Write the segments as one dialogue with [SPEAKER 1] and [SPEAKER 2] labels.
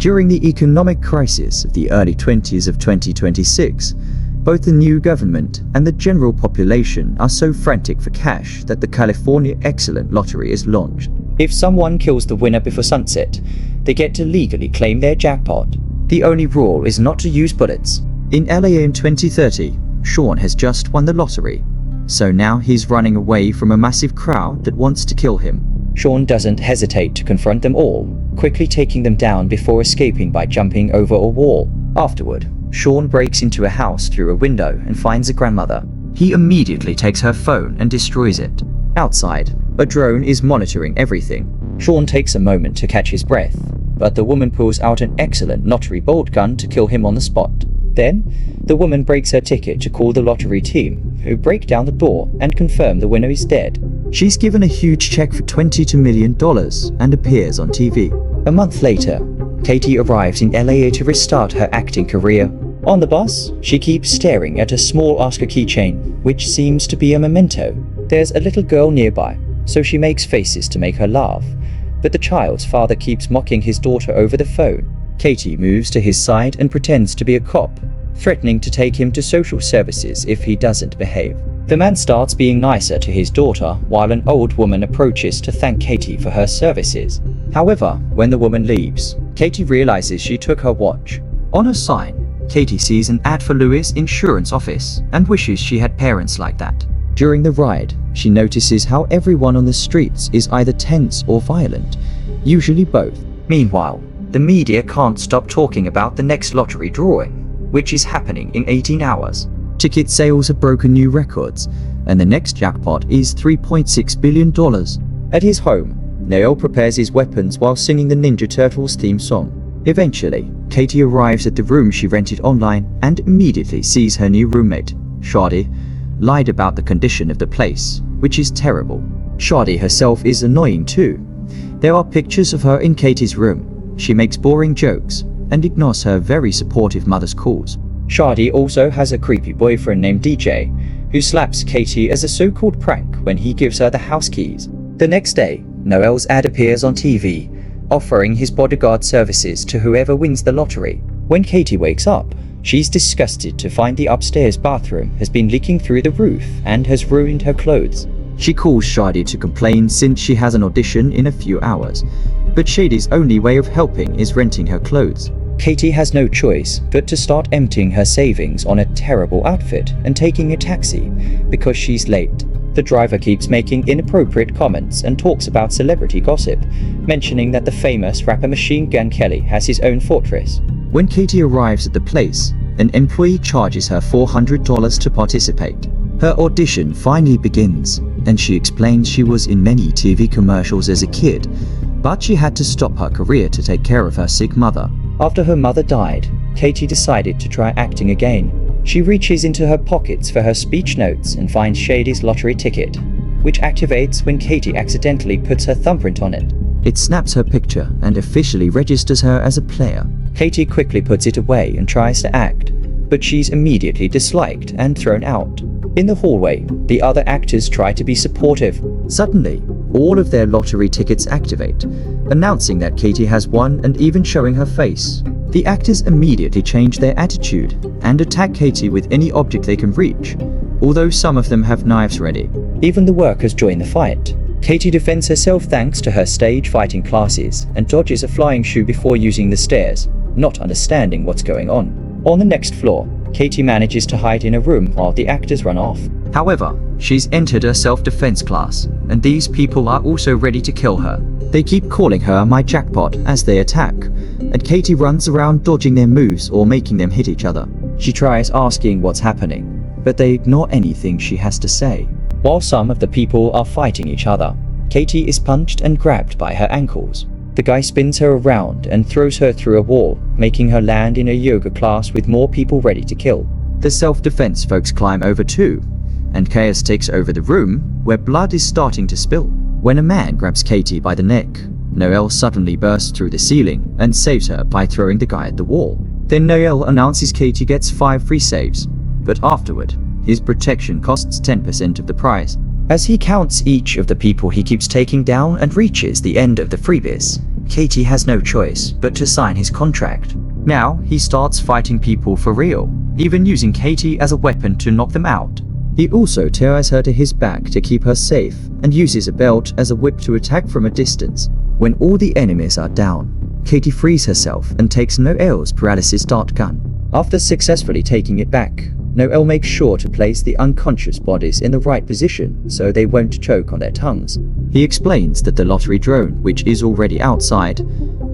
[SPEAKER 1] During the economic crisis of the early 20s of 2026, both the new government and the general population are so frantic for cash that the California Excellent Lottery is launched. If someone kills the winner before sunset, they get to legally claim their jackpot. The only rule is not to use bullets. In LA in 2030, Sean has just won the lottery, so now he's running away from a massive crowd that wants to kill him. Sean doesn't hesitate to confront them all, quickly taking them down before escaping by jumping over a wall. Afterward, Sean breaks into a house through a window and finds a grandmother. He immediately takes her phone and destroys it. Outside, a drone is monitoring everything. Sean takes a moment to catch his breath, but the woman pulls out an excellent lottery bolt gun to kill him on the spot. Then, the woman breaks her ticket to call the lottery team, who break down the door and confirm the winner is dead. She's given a huge check for $22 million and appears on TV. A month later, Katie arrives in LA to restart her acting career. On the bus, she keeps staring at a small Oscar keychain, which seems to be a memento. There's a little girl nearby, so she makes faces to make her laugh, but the child's father keeps mocking his daughter over the phone. Katie moves to his side and pretends to be a cop, threatening to take him to social services if he doesn't behave. The man starts being nicer to his daughter while an old woman approaches to thank Katie for her services. However, when the woman leaves, Katie realizes she took her watch. On a sign, Katie sees an ad for Lewis Insurance Office and wishes she had parents like that. During the ride, she notices how everyone on the streets is either tense or violent, usually both. Meanwhile, the media can't stop talking about the next lottery drawing, which is happening in 18 hours. Ticket sales have broken new records, and the next jackpot is $3.6 billion. At his home, Noel prepares his weapons while singing the Ninja Turtles theme song. Eventually, Katie arrives at the room she rented online and immediately sees her new roommate, Shadi, lied about the condition of the place, which is terrible. Shadi herself is annoying too. There are pictures of her in Katie's room. She makes boring jokes and ignores her very supportive mother's calls. Shadi also has a creepy boyfriend named DJ, who slaps Katie as a so-called prank when he gives her the house keys. The next day, Noel's ad appears on TV, offering his bodyguard services to whoever wins the lottery. When Katie wakes up, she's disgusted to find the upstairs bathroom has been leaking through the roof and has ruined her clothes. She calls Shadi to complain since she has an audition in a few hours, but Shadi's only way of helping is renting her clothes. Katie has no choice but to start emptying her savings on a terrible outfit and taking a taxi because she's late. The driver keeps making inappropriate comments and talks about celebrity gossip, mentioning that the famous rapper Machine Gun Kelly has his own fortress. When Katie arrives at the place, an employee charges her $400 to participate. Her audition finally begins, and she explains she was in many TV commercials as a kid, but she had to stop her career to take care of her sick mother. After her mother died, Katie decided to try acting again. She reaches into her pockets for her speech notes and finds Shady's lottery ticket, which activates when Katie accidentally puts her thumbprint on it. It snaps her picture and officially registers her as a player. Katie quickly puts it away and tries to act, but she's immediately disliked and thrown out. In the hallway, the other actors try to be supportive. Suddenly, all of their lottery tickets activate, announcing that Katie has won and even showing her face. The actors immediately change their attitude and attack Katie with any object they can reach, although some of them have knives ready. Even the workers join the fight. Katie defends herself thanks to her stage fighting classes and dodges a flying shoe before using the stairs, not understanding what's going on. On the next floor, Katie manages to hide in a room while the actors run off. However, she's entered a self-defense class, and these people are also ready to kill her. They keep calling her my jackpot as they attack, and Katie runs around dodging their moves or making them hit each other. She tries asking what's happening, but they ignore anything she has to say. While some of the people are fighting each other, Katie is punched and grabbed by her ankles. The guy spins her around and throws her through a wall, making her land in a yoga class with more people ready to kill. The self-defense folks climb over too, and chaos takes over the room, where blood is starting to spill. When a man grabs Katie by the neck, Noel suddenly bursts through the ceiling and saves her by throwing the guy at the wall. Then Noel announces Katie gets 5 free saves, but afterward, his protection costs 10% of the price. As he counts each of the people he keeps taking down and reaches the end of the freebies, Katie has no choice but to sign his contract. Now he starts fighting people for real, even using Katie as a weapon to knock them out. He also ties her to his back to keep her safe and uses a belt as a whip to attack from a distance. When all the enemies are down, Katie frees herself and takes Noel's paralysis dart gun. After successfully taking it back, Noel makes sure to place the unconscious bodies in the right position so they won't choke on their tongues. He explains that the lottery drone, which is already outside,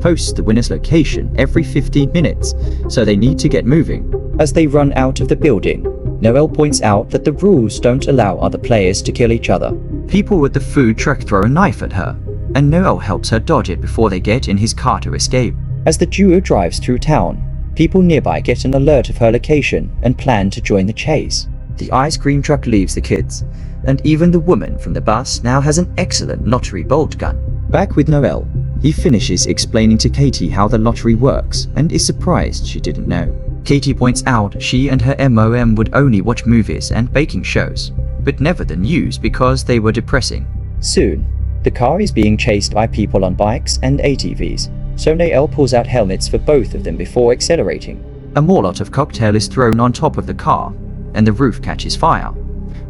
[SPEAKER 1] posts the winner's location every 15 minutes, so they need to get moving. As they run out of the building, Noel points out that the rules don't allow other players to kill each other. People with the food truck throw a knife at her, and Noel helps her dodge it before they get in his car to escape. As the duo drives through town, people nearby get an alert of her location and plan to join the chase. The ice cream truck leaves the kids, and even the woman from the bus now has an excellent lottery bolt gun. Back with Noel, he finishes explaining to Katie how the lottery works and is surprised she didn't know. Katie points out she and her MOM would only watch movies and baking shows, but never the news because they were depressing. Soon, the car is being chased by people on bikes and ATVs, so Noel pulls out helmets for both of them before accelerating. A Molotov cocktail is thrown on top of the car, and the roof catches fire.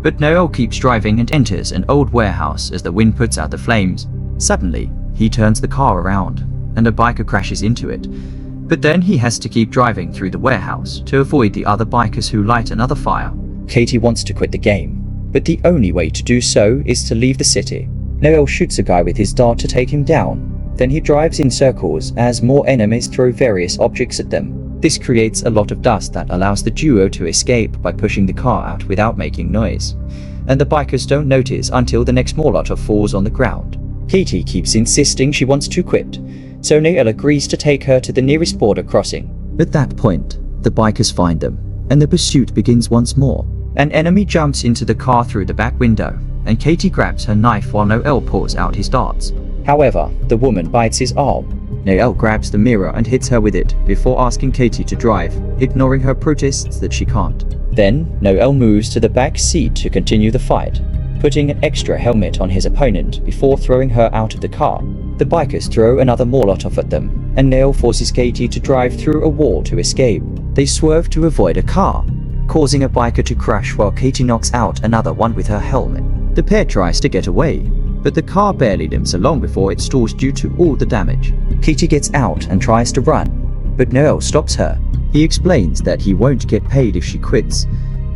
[SPEAKER 1] But Noel keeps driving and enters an old warehouse as the wind puts out the flames. Suddenly, he turns the car around, and a biker crashes into it. But then he has to keep driving through the warehouse to avoid the other bikers who light another fire. Katie wants to quit the game, but the only way to do so is to leave the city. Noel shoots a guy with his dart to take him down. Then he drives in circles as more enemies throw various objects at them. This creates a lot of dust that allows the duo to escape by pushing the car out without making noise. And the bikers don't notice until the next Molotov falls on the ground. Katie keeps insisting she wants to quit, so Noel agrees to take her to the nearest border crossing. At that point, the bikers find them, and the pursuit begins once more. An enemy jumps into the car through the back window, and Katie grabs her knife while Noel pulls out his darts. However, the woman bites his arm. Noel grabs the mirror and hits her with it before asking Katie to drive, ignoring her protests that she can't. Then, Noel moves to the back seat to continue the fight, putting an extra helmet on his opponent before throwing her out of the car. The bikers throw another Molotov at them, and Noel forces Katie to drive through a wall to escape. They swerve to avoid a car, causing a biker to crash while Katie knocks out another one with her helmet. The pair tries to get away, but the car barely limps along before it stalls due to all the damage. Katie gets out and tries to run, but Noel stops her. He explains that he won't get paid if she quits,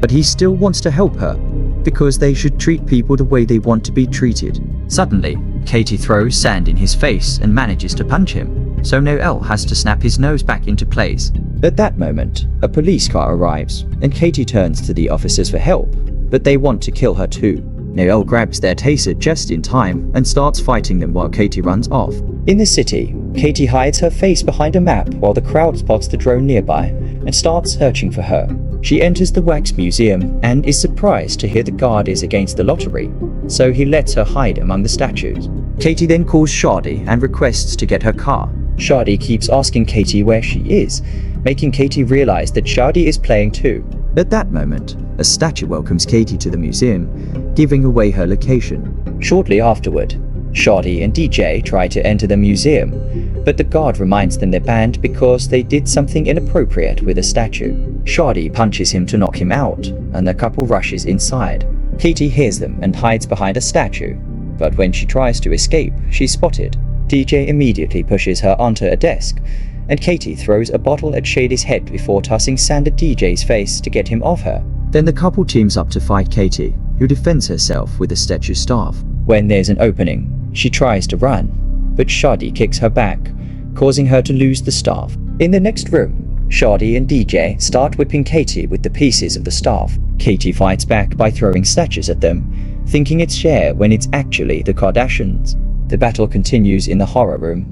[SPEAKER 1] but he still wants to help her, because they should treat people the way they want to be treated. Suddenly, Katie throws sand in his face and manages to punch him, so Noel has to snap his nose back into place. At that moment, a police car arrives, and Katie turns to the officers for help, but they want to kill her too. Noel grabs their taser just in time and starts fighting them while Katie runs off. In the city, Katie hides her face behind a map while the crowd spots the drone nearby and starts searching for her. She enters the wax museum and is surprised to hear the guard is against the lottery, so he lets her hide among the statues. Katie then calls Shardy and requests to get her car. Shardy keeps asking Katie where she is, making Katie realize that Shardy is playing too. At that moment, a statue welcomes Katie to the museum, giving away her location. Shortly afterward, Shardy and DJ try to enter the museum, but the guard reminds them they're banned because they did something inappropriate with a statue. Shardy punches him to knock him out, and the couple rushes inside. Katie hears them and hides behind a statue, but when she tries to escape, she's spotted. DJ immediately pushes her onto a desk, and Katie throws a bottle at Shady's head before tossing sand at DJ's face to get him off her. Then the couple teams up to fight Katie, who defends herself with a statue staff. When there's an opening, she tries to run, but Shardy kicks her back, causing her to lose the staff. In the next room, Shardy and DJ start whipping Katie with the pieces of the staff. Katie fights back by throwing statues at them, thinking it's Cher when it's actually the Kardashians. The battle continues in the horror room,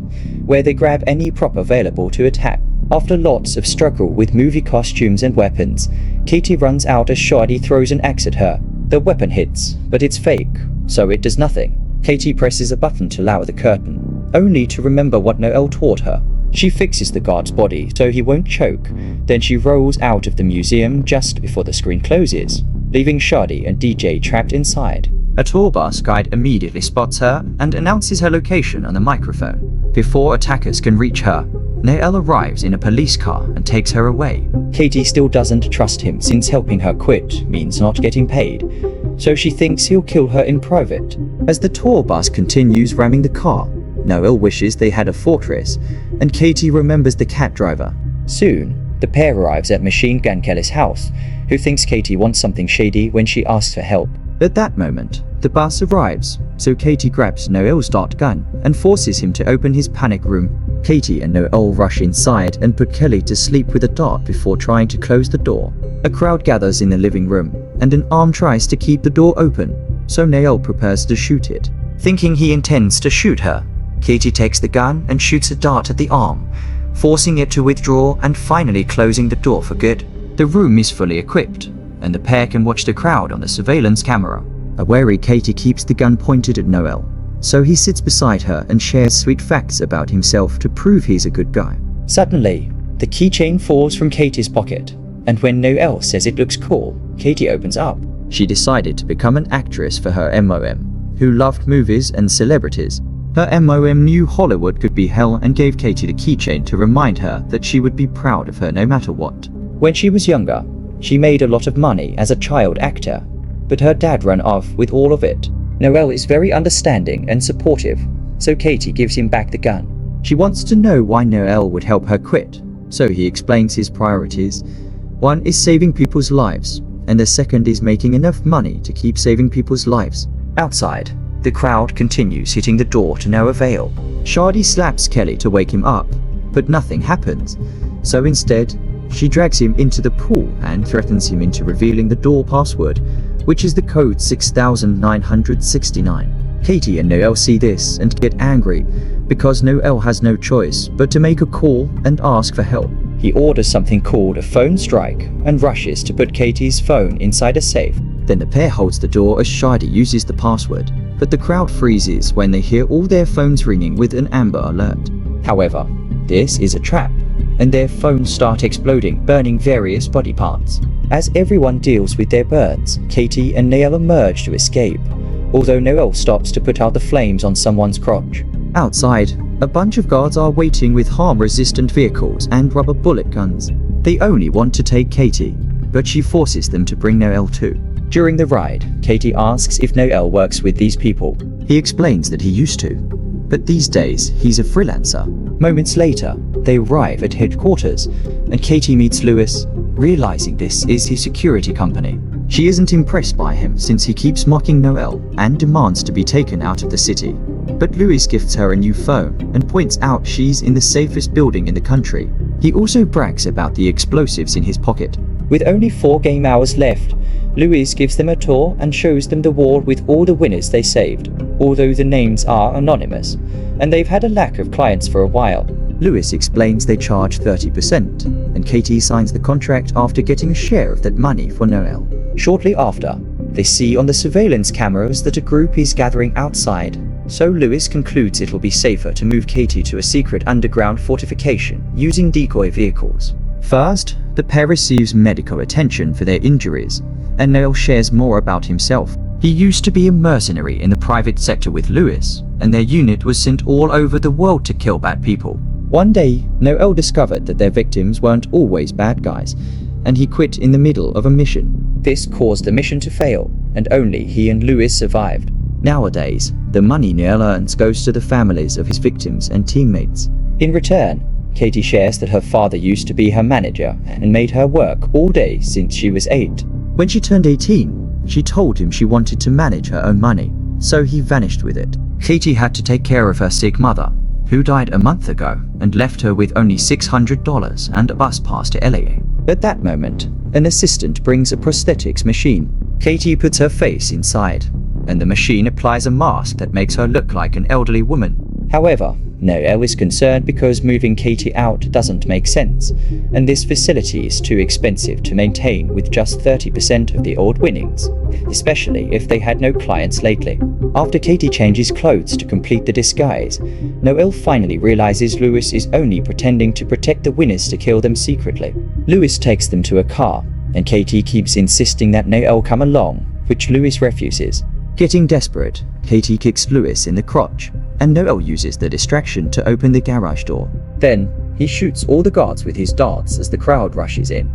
[SPEAKER 1] where they grab any prop available to attack. After lots of struggle with movie costumes and weapons, Katie runs out as Shardy throws an axe at her. The weapon hits, but it's fake, so it does nothing. Katie presses a button to lower the curtain, only to remember what Noel taught her. She fixes the guard's body so he won't choke, then she rolls out of the museum just before the screen closes, leaving Shardy and DJ trapped inside. A tour bus guide immediately spots her and announces her location on the microphone. Before attackers can reach her, Noel arrives in a police car and takes her away. Katie still doesn't trust him since helping her quit means not getting paid, so she thinks he'll kill her in private. As the tour bus continues ramming the car, Noel wishes they had a fortress, and Katie remembers the cab driver. Soon, the pair arrives at Machine Gun Kelly's house, who thinks Katie wants something shady when she asks for help. At that moment, the bus arrives, so Katie grabs Noel's dart gun and forces him to open his panic room. Katie and Noel rush inside and put Kelly to sleep with a dart before trying to close the door. A crowd gathers in the living room, and an arm tries to keep the door open, so Noel prepares to shoot it. Thinking he intends to shoot her, Katie takes the gun and shoots a dart at the arm, forcing it to withdraw and finally closing the door for good. The room is fully equipped, and the pair can watch the crowd on the surveillance camera. A wary Katie keeps the gun pointed at Noel, so he sits beside her and shares sweet facts about himself to prove he's a good guy. Suddenly, the keychain falls from Katie's pocket, and when Noel says it looks cool, Katie opens up. She decided to become an actress for her MOM, who loved movies and celebrities. Her MOM knew Hollywood could be hell and gave Katie the keychain to remind her that she would be proud of her no matter what. When she was younger, she made a lot of money as a child actor, but her dad ran off with all of it. Noel is very understanding and supportive, so Katie gives him back the gun. She wants to know why Noel would help her quit, so he explains his priorities. One is saving people's lives, and the second is making enough money to keep saving people's lives. Outside, the crowd continues hitting the door to no avail. Shardy slaps Kelly to wake him up, but nothing happens, so instead, she drags him into the pool and threatens him into revealing the door password, which is the code 6969. Katie and Noel see this and get angry, because Noel has no choice but to make a call and ask for help. He orders something called a phone strike and rushes to put Katie's phone inside a safe. Then the pair holds the door as Shardy uses the password, but the crowd freezes when they hear all their phones ringing with an Amber Alert. However, this is a trap, and their phones start exploding, burning various body parts. As everyone deals with their burns, Katie and Noel emerge to escape, although Noel stops to put out the flames on someone's crotch. Outside, a bunch of guards are waiting with harm-resistant vehicles and rubber bullet guns. They only want to take Katie, but she forces them to bring Noel too. During the ride, Katie asks if Noel works with these people. He explains that he used to, but these days he's a freelancer. Moments later, they arrive at headquarters, and Katie meets Lewis, realizing this is his security company. She isn't impressed by him since he keeps mocking Noel and demands to be taken out of the city. But Lewis gifts her a new phone and points out she's in the safest building in the country. He also brags about the explosives in his pocket. With only 4 game hours left, Lewis gives them a tour and shows them the wall with all the winners they saved, although the names are anonymous, and they've had a lack of clients for a while. Lewis explains they charge 30%, and Katie signs the contract after getting a share of that money for Noel. Shortly after, they see on the surveillance cameras that a group is gathering outside, so Lewis concludes it will be safer to move Katie to a secret underground fortification using decoy vehicles. First, the pair receives medical attention for their injuries, and Noel shares more about himself. He used to be a mercenary in the private sector with Lewis, and their unit was sent all over the world to kill bad people. One day, Noel discovered that their victims weren't always bad guys, and he quit in the middle of a mission. This caused the mission to fail, and only he and Lewis survived. Nowadays, the money Noel earns goes to the families of his victims and teammates. In return, Katie shares that her father used to be her manager and made her work all day since she was 8. When she turned 18, she told him she wanted to manage her own money, so he vanished with it. Katie had to take care of her sick mother, who died a month ago and left her with only $600 and a bus pass to LA. At that moment, an assistant brings a prosthetics machine. Katie puts her face inside, and the machine applies a mask that makes her look like an elderly woman. However, Noel is concerned because moving Katie out doesn't make sense, and this facility is too expensive to maintain with just 30% of the old winnings, especially if they had no clients lately. After Katie changes clothes to complete the disguise, Noel finally realizes Lewis is only pretending to protect the winners to kill them secretly. Lewis takes them to a car, and Katie keeps insisting that Noel come along, which Lewis refuses. Getting desperate, Katie kicks Lewis in the crotch, and Noel uses the distraction to open the garage door. Then, he shoots all the guards with his darts as the crowd rushes in,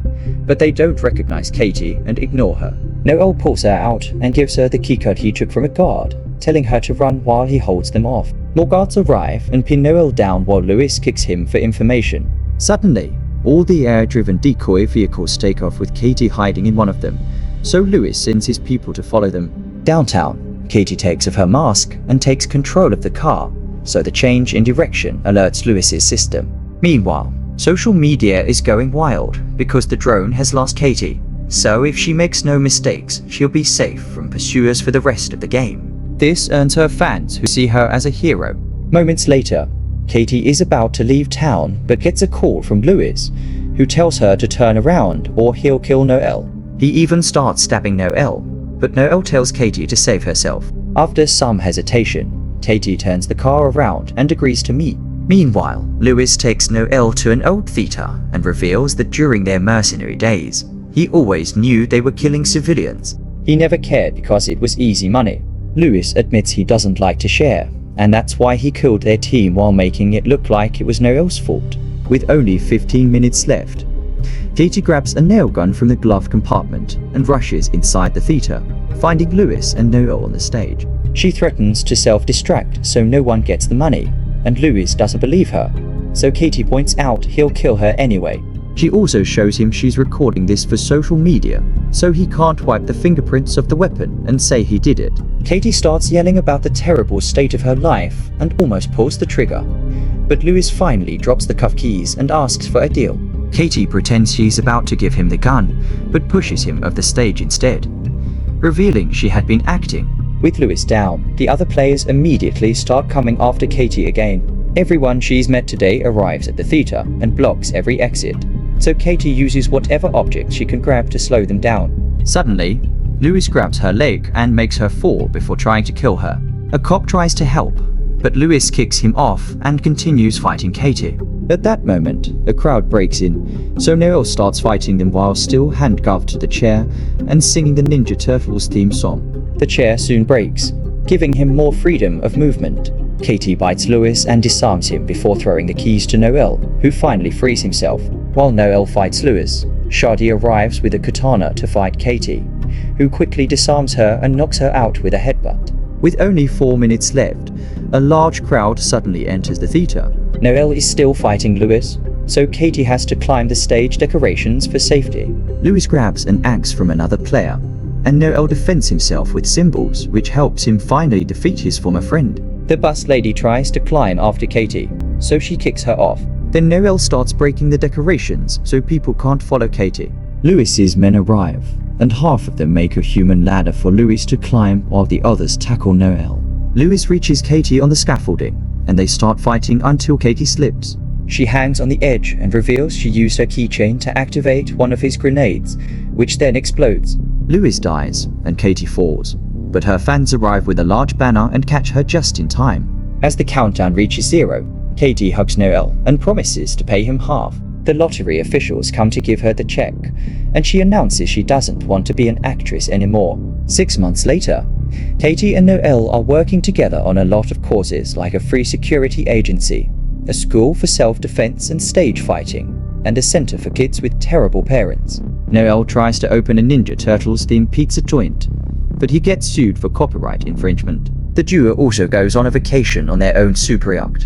[SPEAKER 1] but they don't recognize Katie and ignore her. Noel pulls her out and gives her the keycard he took from a guard, telling her to run while he holds them off. More guards arrive and pin Noel down while Lewis kicks him for information. Suddenly, all the air-driven decoy vehicles take off with Katie hiding in one of them, so Lewis sends his people to follow them. Downtown, Katie takes off her mask and takes control of the car, so the change in direction alerts Lewis's system. Meanwhile, social media is going wild because the drone has lost Katie, so if she makes no mistakes, she'll be safe from pursuers for the rest of the game. This earns her fans who see her as a hero. Moments later, Katie is about to leave town but gets a call from Lewis, who tells her to turn around or he'll kill Noel. He even starts stabbing Noel, but Noel tells Katie to save herself. After some hesitation, Katie turns the car around and agrees to meet. Meanwhile, Lewis takes Noel to an old theater and reveals that during their mercenary days, he always knew they were killing civilians. He never cared because it was easy money. Lewis admits he doesn't like to share, and that's why he killed their team while making it look like it was Noel's fault. With only 15 minutes left, Katie grabs a nail gun from the glove compartment and rushes inside the theater, finding Lewis and Noel on the stage. She threatens to self-destruct so no one gets the money, and Lewis doesn't believe her, so Katie points out he'll kill her anyway. She also shows him she's recording this for social media, so he can't wipe the fingerprints of the weapon and say he did it. Katie starts yelling about the terrible state of her life and almost pulls the trigger, but Lewis finally drops the cuff keys and asks for a deal. Katie pretends she's about to give him the gun, but pushes him off the stage instead, revealing she had been acting. With Lewis down, the other players immediately start coming after Katie again. Everyone she's met today arrives at the theater and blocks every exit, so Katie uses whatever object she can grab to slow them down. Suddenly, Lewis grabs her leg and makes her fall before trying to kill her. A cop tries to help, but Lewis kicks him off and continues fighting Katie. At that moment, a crowd breaks in, so Noel starts fighting them while still handcuffed to the chair and singing the Ninja Turtles theme song. The chair soon breaks, giving him more freedom of movement. Katie bites Lewis and disarms him before throwing the keys to Noel, who finally frees himself. While Noel fights Lewis, Shardy arrives with a katana to fight Katie, who quickly disarms her and knocks her out with a headbutt. With only 4 minutes left, a large crowd suddenly enters the theater. Noel is still fighting Lewis, so Katie has to climb the stage decorations for safety. Lewis grabs an axe from another player, and Noel defends himself with symbols, which helps him finally defeat his former friend. The bus lady tries to climb after Katie, so she kicks her off. Then Noel starts breaking the decorations so people can't follow Katie. Lewis's men arrive, and half of them make a human ladder for Lewis to climb while the others tackle Noel. Lewis reaches Katie on the scaffolding, and they start fighting until Katie slips. She hangs on the edge and reveals she used her keychain to activate one of his grenades, which then explodes. Lewis dies, and Katie falls, but her fans arrive with a large banner and catch her just in time. As the countdown reaches 0, Katie hugs Noel and promises to pay him half. The lottery officials come to give her the check, and she announces she doesn't want to be an actress anymore. 6 months later, Katie and Noel are working together on a lot of causes like a free security agency, a school for self-defense and stage fighting, and a center for kids with terrible parents. Noel tries to open a Ninja Turtles themed pizza joint, but he gets sued for copyright infringement. The duo also goes on a vacation on their own super yacht.